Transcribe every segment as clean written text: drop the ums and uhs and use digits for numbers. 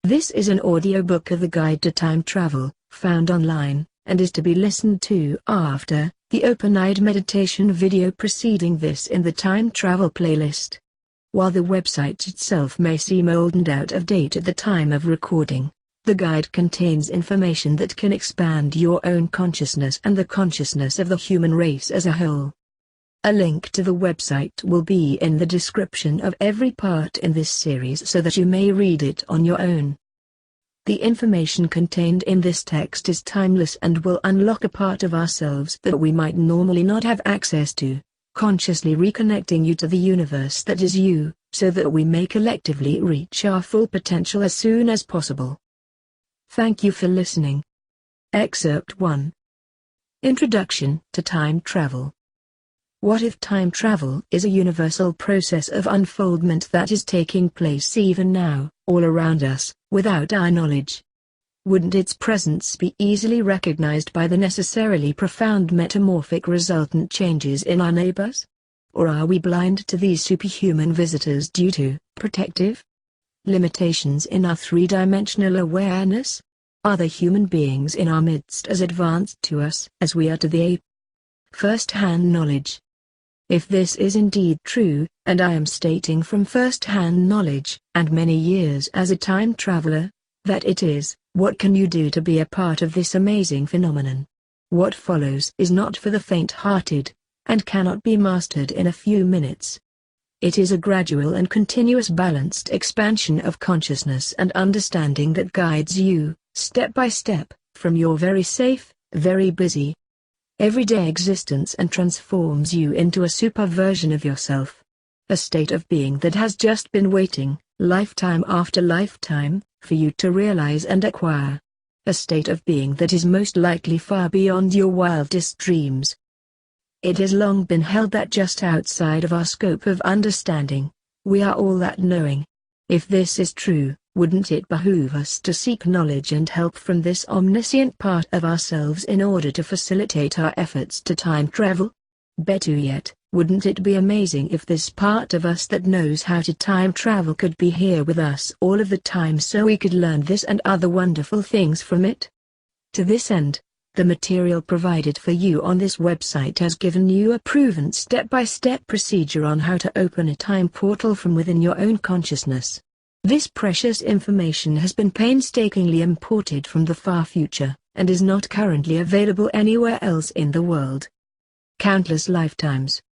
This is an audiobook of the Guide to Time Travel, found online, and is to be listened to after the open-eyed meditation video preceding this in the time travel playlist. While the website itself may seem old and out of date at the time of recording, the guide contains information that can expand your own consciousness and the consciousness of the human race as a whole. A link to the website will be in the description of every part in this series so that you may read it on your own. The information contained in this text is timeless and will unlock a part of ourselves that we might normally not have access to, consciously reconnecting you to the universe that is you, so that we may collectively reach our full potential as soon as possible. Thank you for listening. Excerpt 1. Introduction to Time Travel. What if time travel is a universal process of unfoldment that is taking place even now, all around us, without our knowledge? Wouldn't its presence be easily recognized by the necessarily profound metamorphic resultant changes in our neighbors? Or are we blind to these superhuman visitors due to protective limitations in our three-dimensional awareness? Are the human beings in our midst as advanced to us as we are to the ape? First-hand knowledge. If this is indeed true, and I am stating from first-hand knowledge, and many years as a time traveler, that it is, what can you do to be a part of this amazing phenomenon? What follows is not for the faint-hearted, and cannot be mastered in a few minutes. It is a gradual and continuous balanced expansion of consciousness and understanding that guides you, step by step, from your very safe, very busy, everyday existence and transforms you into a super version of yourself. A state of being that has just been waiting, lifetime after lifetime, for you to realize and acquire. A state of being that is most likely far beyond your wildest dreams. It has long been held that just outside of our scope of understanding, we are all that knowing. If this is true, wouldn't it behoove us to seek knowledge and help from this omniscient part of ourselves in order to facilitate our efforts to time travel? Better yet, wouldn't it be amazing if this part of us that knows how to time travel could be here with us all of the time so we could learn this and other wonderful things from it? To this end, the material provided for you on this website has given you a proven step-by-step procedure on how to open a time portal from within your own consciousness. This precious information has been painstakingly imported from the far future, and is not currently available anywhere else in the world. Countless lifetimes.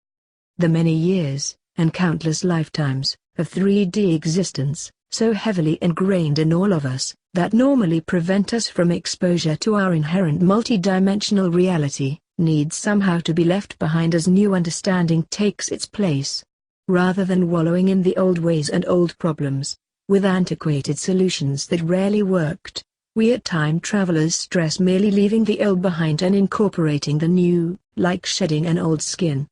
The many years, and countless lifetimes, of 3D existence, so heavily ingrained in all of us, that normally prevent us from exposure to our inherent multidimensional reality, needs somehow to be left behind as new understanding takes its place. Rather than wallowing in the old ways and old problems, with antiquated solutions that rarely worked, we at time travelers stress merely leaving the old behind and incorporating the new, like shedding an old skin.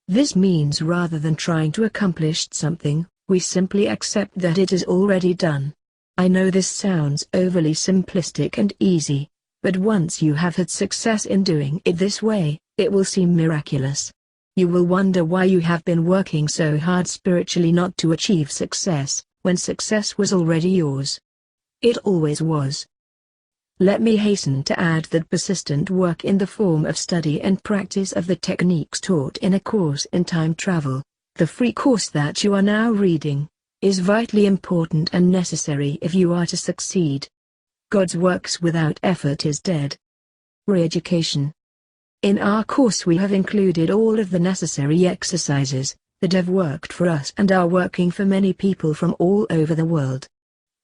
This means rather than trying to accomplish something, we simply accept that it is already done. I know this sounds overly simplistic and easy, but once you have had success in doing it this way, it will seem miraculous. You will wonder why you have been working so hard spiritually not to achieve success, when success was already yours. It always was. Let me hasten to add that persistent work in the form of study and practice of the techniques taught in A Course in Time Travel, the free course that you are now reading, is vitally important and necessary if you are to succeed. God's works without effort is dead. Re-education. In our course we have included all of the necessary exercises that have worked for us and are working for many people from all over the world.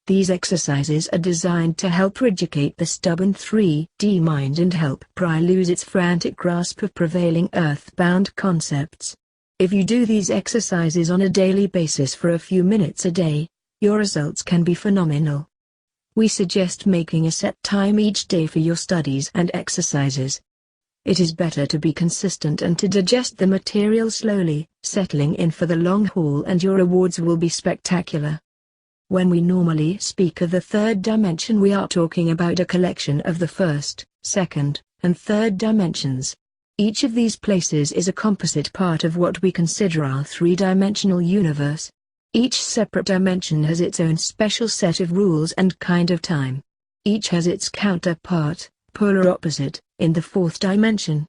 These exercises are designed to help re-educate the stubborn 3D mind and help pry lose its frantic grasp of prevailing earthbound concepts. If you do these exercises on a daily basis for a few minutes a day, your results can be phenomenal. We suggest making a set time each day for your studies and exercises. It is better to be consistent and to digest the material slowly, settling in for the long haul, and your rewards will be spectacular. When we normally speak of the third dimension, we are talking about a collection of the first, second, and third dimensions. Each of these places is a composite part of what we consider our three-dimensional universe. Each separate dimension has its own special set of rules and kind of time. Each has its counterpart, polar opposite, in the fourth dimension.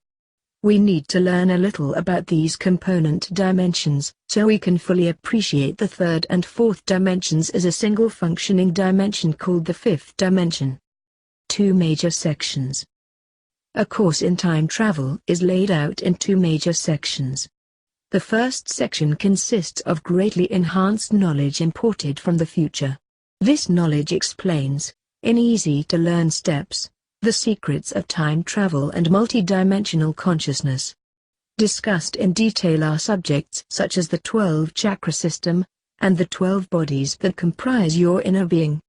We need to learn a little about these component dimensions, so we can fully appreciate the third and fourth dimensions as a single functioning dimension called the fifth dimension. 2 major sections. A course in time travel is laid out in 2 major sections. The first section consists of greatly enhanced knowledge imported from the future. This knowledge explains, in easy-to-learn steps, the secrets of time travel and multidimensional consciousness. Discussed in detail are subjects such as the 12 chakra system, and the 12 bodies that comprise your inner being.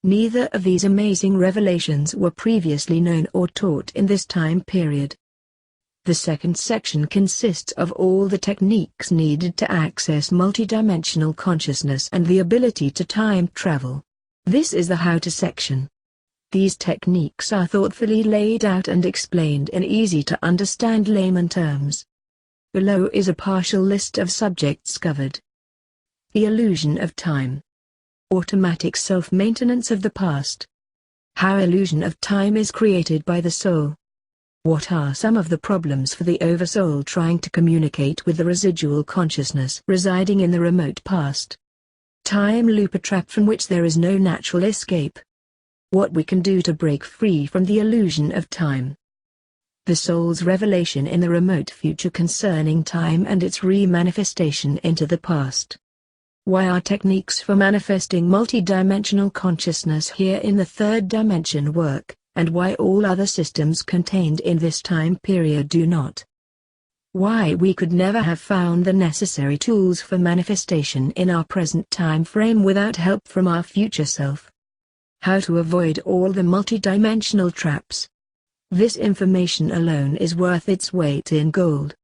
Neither of these amazing revelations were previously known or taught in this time period. The second section consists of all the techniques needed to access multidimensional consciousness and the ability to time travel. This is the how-to section. These techniques are thoughtfully laid out and explained in easy-to-understand layman terms. Below is a partial list of subjects covered. The illusion of time. Automatic self-maintenance of the past. How illusion of time is created by the soul. What are some of the problems for the Oversoul trying to communicate with the residual consciousness residing in the remote past? Time loop, a trap from which there is no natural escape. What we can do to break free from the illusion of time. The soul's revelation in the remote future concerning time and its re-manifestation into the past. Why are techniques for manifesting multidimensional consciousness here in the third dimension work, and why all other systems contained in this time period do not? Why we could never have found the necessary tools for manifestation in our present time frame without help from our future self. How to avoid all the multidimensional traps. This information alone is worth its weight in gold.